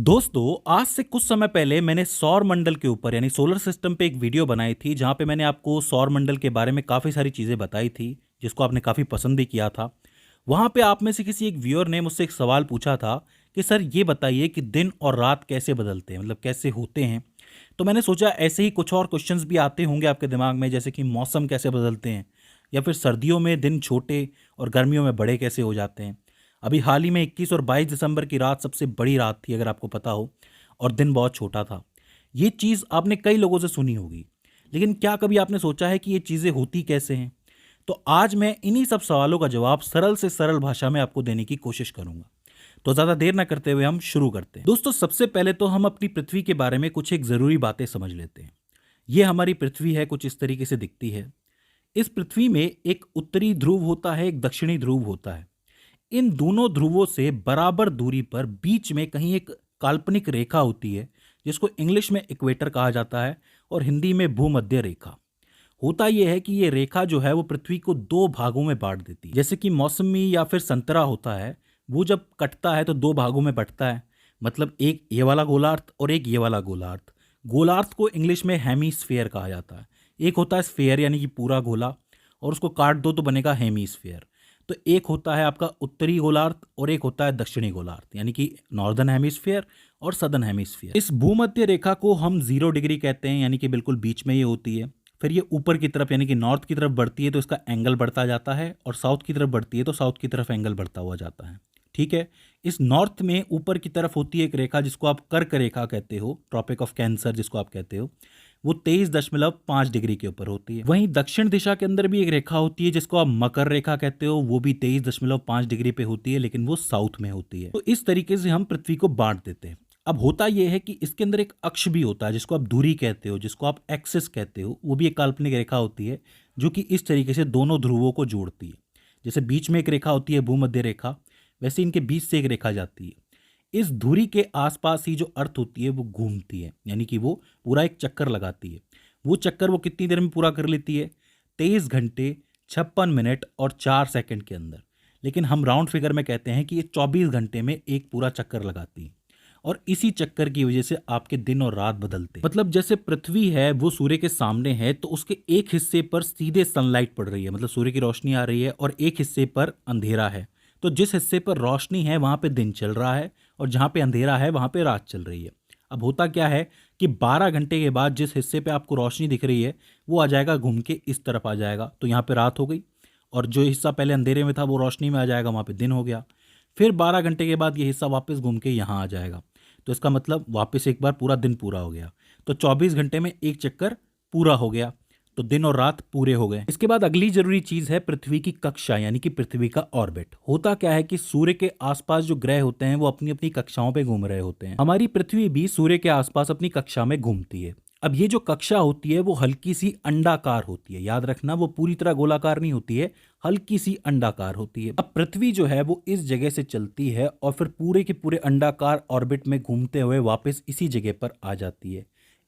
दोस्तों, आज से कुछ समय पहले मैंने सौर मंडल के ऊपर यानी सोलर सिस्टम पे एक वीडियो बनाई थी, जहाँ पे मैंने आपको सौर मंडल के बारे में काफ़ी सारी चीज़ें बताई थी, जिसको आपने काफ़ी पसंद भी किया था। वहाँ पे आप में से किसी एक व्यूअर ने मुझसे एक सवाल पूछा था कि सर ये बताइए कि दिन और रात कैसे बदलते हैं, मतलब कैसे होते हैं। तो मैंने सोचा ऐसे ही कुछ और क्वेश्चंस भी आते होंगे आपके दिमाग में, जैसे कि मौसम कैसे बदलते हैं, या फिर सर्दियों में दिन छोटे और गर्मियों में बड़े कैसे हो जाते हैं। अभी हाल ही में 21 और 22 दिसंबर की रात सबसे बड़ी रात थी, अगर आपको पता हो, और दिन बहुत छोटा था। ये चीज़ आपने कई लोगों से सुनी होगी, लेकिन क्या कभी आपने सोचा है कि ये चीज़ें होती कैसे हैं? तो आज मैं इन्हीं सब सवालों का जवाब सरल से सरल भाषा में आपको देने की कोशिश करूंगा। तो ज़्यादा देर ना करते हुए हम शुरू करते हैं। दोस्तों, सबसे पहले तो हम अपनी पृथ्वी के बारे में कुछ एक ज़रूरी बातें समझ लेते हैं। ये हमारी पृथ्वी है, कुछ इस तरीके से दिखती है। इस पृथ्वी में एक उत्तरी ध्रुव होता है, एक दक्षिणी ध्रुव होता है। इन दोनों ध्रुवों से बराबर दूरी पर बीच में कहीं एक काल्पनिक रेखा होती है, जिसको इंग्लिश में इक्वेटर कहा जाता है और हिंदी में भूमध्य रेखा। होता यह है कि ये रेखा जो है वो पृथ्वी को दो भागों में बांट देती है। जैसे कि मौसमी या फिर संतरा होता है, वो जब कटता है तो दो भागों में बंटता है। मतलब एक ये वाला गोलार्ध और एक ये वाला गोलार्ध। गोलार्ध को इंग्लिश में हेमीस्फेयर कहा जाता है। एक होता है स्फेयर यानी कि पूरा गोला, और उसको काट दो तो बनेगा हेमीस्फेयर। तो एक होता है आपका उत्तरी गोलार्ध और एक होता है दक्षिणी गोलार्ध, यानी कि नॉर्दर्न हेमिस्फीयर और सदर्न हेमिस्फीयर। इस भूमध्य रेखा को हम 0 डिग्री कहते हैं, यानी कि बिल्कुल बीच में ये होती है। फिर ये ऊपर की तरफ यानी कि नॉर्थ की तरफ बढ़ती है तो इसका एंगल बढ़ता जाता है, और साउथ की तरफ बढ़ती है तो साउथ की तरफ एंगल बढ़ता हुआ जाता है। ठीक है। इस नॉर्थ में ऊपर की तरफ होती है एक रेखा जिसको आप कर्क रेखा कहते हो, ट्रॉपिक ऑफ कैंसर जिसको आप कहते हो। वो 23.5 डिग्री के ऊपर होती है। वहीं दक्षिण दिशा के अंदर भी एक रेखा होती है जिसको आप मकर रेखा कहते हो, वो भी 23.5 डिग्री पे होती है, लेकिन वो साउथ में होती है। तो इस तरीके से हम पृथ्वी को बांट देते हैं। अब होता यह है कि इसके अंदर एक अक्ष भी होता है जिसको आप दूरी कहते हो, जिसको आप एक्सिस कहते हो। वो भी एक काल्पनिक रेखा होती है जो कि इस तरीके से दोनों ध्रुवों को जोड़ती है। जैसे बीच में एक रेखा होती है भूमध्य रेखा, वैसे इनके बीच से एक रेखा जाती है। इस धुरी के आसपास ही जो अर्थ होती है वो घूमती है, यानी कि वो पूरा एक चक्कर लगाती है। वो चक्कर वो कितनी देर में पूरा कर लेती है? 23 घंटे 56 मिनट और 4 सेकंड के अंदर। लेकिन हम राउंड फिगर में कहते हैं कि ये 24 घंटे में एक पूरा चक्कर लगाती है। और इसी चक्कर की वजह से आपके दिन और रात बदलते हैं। मतलब जैसे पृथ्वी है वो सूर्य के सामने है, तो उसके एक हिस्से पर सीधे सनलाइट पड़ रही है, मतलब सूर्य की रोशनी आ रही है, और एक हिस्से पर अंधेरा है। तो जिस हिस्से पर रोशनी है वहां पे दिन चल रहा है, और जहां पे अंधेरा है वहां पे रात चल रही है। अब होता क्या है कि 12 घंटे के बाद जिस हिस्से पे आपको रोशनी दिख रही है वो आ जाएगा घूम के इस तरफ आ जाएगा, तो यहाँ पे रात हो गई। और जो हिस्सा पहले अंधेरे में था वो रोशनी में आ जाएगा, वहाँ पे दिन हो गया। फिर 12 घंटे के बाद ये हिस्सा वापस घूम के यहाँ आ जाएगा, तो इसका मतलब वापस एक बार पूरा दिन पूरा हो गया। तो 24 घंटे में एक चक्कर पूरा हो गया, तो दिन और रात पूरे हो गए। इसके बाद अगली जरूरी चीज है पृथ्वी की कक्षा, यानी कि पृथ्वी का ऑर्बिट। होता क्या है कि सूर्य के आसपास जो ग्रह होते हैं वो अपनी अपनी कक्षाओं पे घूम रहे होते हैं। हमारी पृथ्वी भी सूर्य के आसपास अपनी कक्षा में घूमती है। अब ये जो कक्षा होती है वो हल्की सी अंडाकार होती है, याद रखना, वो पूरी तरह गोलाकार नहीं होती है, हल्की सी अंडाकार होती है। अब पृथ्वी जो है वो इस जगह से चलती है और फिर पूरे के पूरे अंडाकार ऑर्बिट में घूमते हुए वापस इसी जगह पर आ जाती है।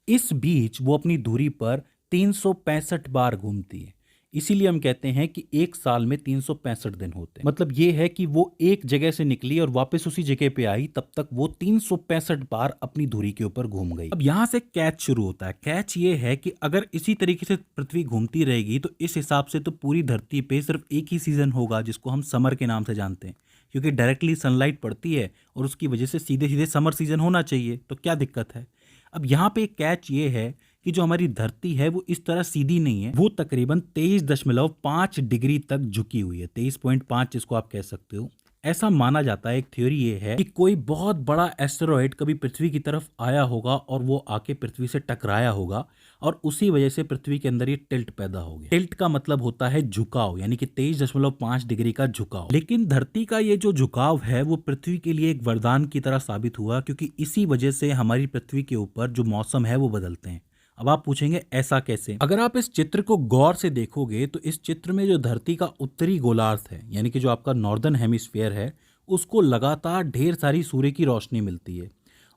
इस बीच वो अपनी दूरी पर 365 बार घूमती है। इसीलिए हम कहते हैं कि एक साल में 365 दिन होते हैं। मतलब ये है कि वो एक जगह से निकली और वापस उसी जगह पे आई, तब तक वो 365 बार अपनी धुरी के ऊपर घूम गई। अब यहाँ से कैच शुरू होता है। कैच ये है कि अगर इसी तरीके से पृथ्वी घूमती रहेगी तो इस हिसाब से तो पूरी धरती पे सिर्फ एक ही सीजन होगा, जिसको हम समर के नाम से जानते हैं, क्योंकि डायरेक्टली सनलाइट पड़ती है और उसकी वजह से सीधे सीधे समर सीजन होना चाहिए। तो क्या दिक्कत है? अब यहाँ पे कैच ये है कि जो हमारी धरती है वो इस तरह सीधी नहीं है, वो तकरीबन 23.5 डिग्री तक झुकी हुई है। 23.5 जिसको आप कह सकते हो। ऐसा माना जाता है, एक थ्योरी ये है कि कोई बहुत बड़ा एस्टेरॉयड कभी पृथ्वी की तरफ आया होगा और वो आके पृथ्वी से टकराया होगा, और उसी वजह से पृथ्वी के अंदर ये टिल्ट पैदा हो गया। टिल्ट का मतलब होता है झुकाव, यानी कि 23.5 डिग्री का झुकाव। लेकिन धरती का ये जो झुकाव है वो पृथ्वी के लिए एक वरदान की तरह साबित हुआ, क्योंकि इसी वजह से हमारी पृथ्वी के ऊपर जो मौसम है वो बदलते हैं। अब आप पूछेंगे ऐसा कैसे? अगर आप इस चित्र को गौर से देखोगे तो इस चित्र में जो धरती का उत्तरी गोलार्ध है, यानी कि जो आपका नॉर्दर्न हेमिस्फीयर है, उसको लगातार ढेर सारी सूर्य की रोशनी मिलती है,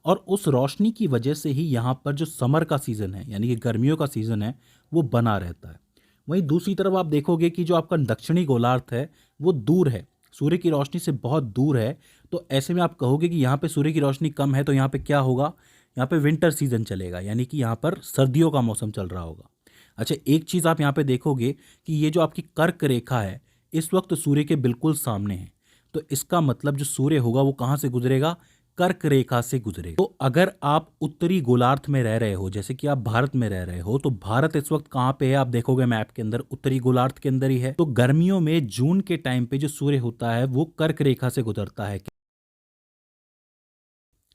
और उस रोशनी की वजह से ही यहाँ पर जो समर का सीजन है, यानी कि गर्मियों का सीजन है, वो बना रहता है। वहीं दूसरी तरफ आप देखोगे कि जो आपका दक्षिणी गोलार्ध है वो दूर है, सूर्य की रोशनी से बहुत दूर है, तो ऐसे में आप कहोगे कि यहाँ पे सूर्य की रोशनी कम है तो यहाँ पे क्या होगा, यहाँ पे विंटर सीजन चलेगा, यानी कि यहाँ पर सर्दियों का मौसम चल रहा होगा। अच्छा, एक चीज़ आप यहाँ पे देखोगे कि ये जो आपकी कर्क रेखा है इस वक्त सूर्य के बिल्कुल सामने है, तो इसका मतलब जो सूर्य होगा वो कहाँ से गुजरेगा, कर्क रेखा से गुजरेगा। तो अगर आप उत्तरी गोलार्ध में रह रहे हो, जैसे कि आप भारत में रह रहे हो, तो भारत इस वक्त कहाँ पे है, आप देखोगे मैप के अंदर उत्तरी गोलार्ध के अंदर ही है। तो गर्मियों में जून के टाइम पे जो सूर्य होता है वो कर्क रेखा से गुजरता है,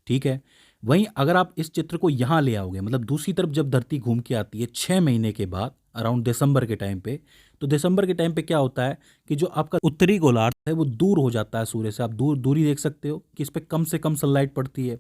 ठीक है। वहीं अगर आप इस चित्र को यहाँ ले आओगे, मतलब दूसरी तरफ जब धरती घूम के आती है 6 महीने के बाद, अराउंड दिसंबर के टाइम पे, तो दिसंबर के टाइम पे क्या होता है कि जो आपका उत्तरी गोलार्ध है वो दूर हो जाता है सूर्य से। आप दूरी देख सकते हो कि इस पर कम से कम सनलाइट पड़ती है।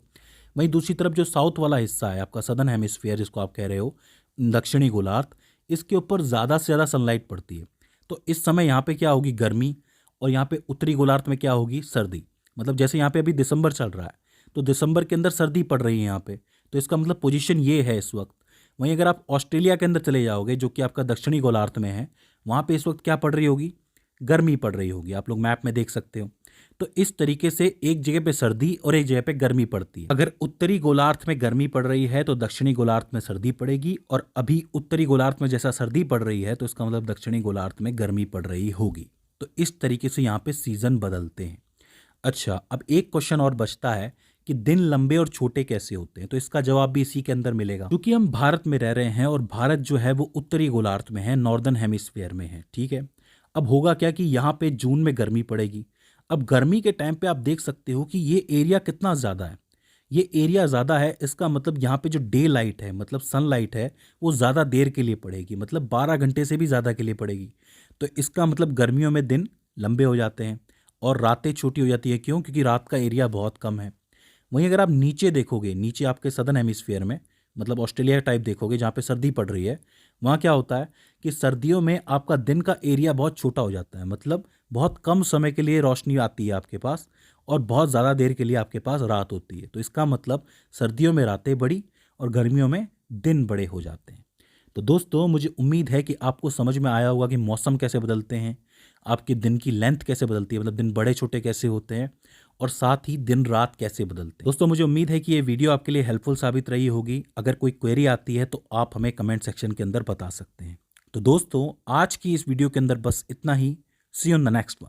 वहीं दूसरी तरफ जो साउथ वाला हिस्सा है आपका, सदर्न हेमिस्फीयर जिसको आप कह रहे हो, दक्षिणी गोलार्ध, इसके ऊपर ज़्यादा से ज़्यादा सनलाइट पड़ती है। तो इस समय यहाँ पे क्या होगी, गर्मी, और यहाँ पे उत्तरी गोलार्ध में क्या होगी, सर्दी। मतलब जैसे यहाँ पे अभी दिसंबर चल रहा है तो दिसंबर के अंदर सर्दी पड़ रही है यहाँ पे, तो इसका मतलब पोजीशन ये है इस वक्त। वहीं अगर आप ऑस्ट्रेलिया के अंदर चले जाओगे जो कि आपका दक्षिणी गोलार्ध में है, वहाँ पे इस वक्त क्या पड़ रही होगी, गर्मी पड़ रही होगी, आप लोग मैप में देख सकते हो। तो इस तरीके से एक जगह पे सर्दी और एक जगह पे गर्मी पड़ती है। अगर उत्तरी गोलार्ध में गर्मी पड़ रही है तो दक्षिणी गोलार्ध में सर्दी पड़ेगी, और अभी उत्तरी गोलार्ध में जैसा सर्दी पड़ रही है तो इसका मतलब दक्षिणी गोलार्ध में गर्मी पड़ रही होगी। तो इस तरीके से यहाँ पे सीजन बदलते हैं। अच्छा, अब एक क्वेश्चन और बचता है कि दिन लंबे और छोटे कैसे होते हैं, तो इसका जवाब भी इसी के अंदर मिलेगा। क्योंकि हम भारत में रह रहे हैं और भारत जो है वो उत्तरी गोलार्ध में है, नॉर्दर्न हेमिस्फीयर में है, ठीक है। अब होगा क्या कि यहाँ पे जून में गर्मी पड़ेगी। अब गर्मी के टाइम पे आप देख सकते हो कि ये एरिया कितना ज़्यादा है, ये एरिया ज़्यादा है, इसका मतलब यहाँ पे जो डे लाइट है, मतलब सनलाइट है, वो ज़्यादा देर के लिए पड़ेगी, मतलब 12 घंटे से भी ज़्यादा के लिए पड़ेगी। तो इसका मतलब गर्मियों में दिन लंबे हो जाते हैं और रातें छोटी हो जाती है। क्यों? क्योंकि रात का एरिया बहुत कम है। वहीं अगर आप नीचे देखोगे, नीचे आपके सदर्न हेमिस्फीयर में, मतलब ऑस्ट्रेलिया टाइप देखोगे जहाँ पे सर्दी पड़ रही है, वहाँ क्या होता है कि सर्दियों में आपका दिन का एरिया बहुत छोटा हो जाता है, मतलब बहुत कम समय के लिए रोशनी आती है आपके पास और बहुत ज़्यादा देर के लिए आपके पास रात होती है। तो इसका मतलब सर्दियों में रातें बड़ी और गर्मियों में दिन बड़े हो जाते हैं। तो दोस्तों, मुझे उम्मीद है कि आपको समझ में आया होगा कि मौसम कैसे बदलते हैं, आपके दिन की लेंथ कैसे बदलती है, मतलब दिन बड़े छोटे कैसे होते हैं, और साथ ही दिन रात कैसे बदलते हैं। दोस्तों, मुझे उम्मीद है कि ये वीडियो आपके लिए हेल्पफुल साबित रही होगी। अगर कोई क्वेरी आती है तो आप हमें कमेंट सेक्शन के अंदर बता सकते हैं। तो दोस्तों, आज की इस वीडियो के अंदर बस इतना ही। See you on the next one.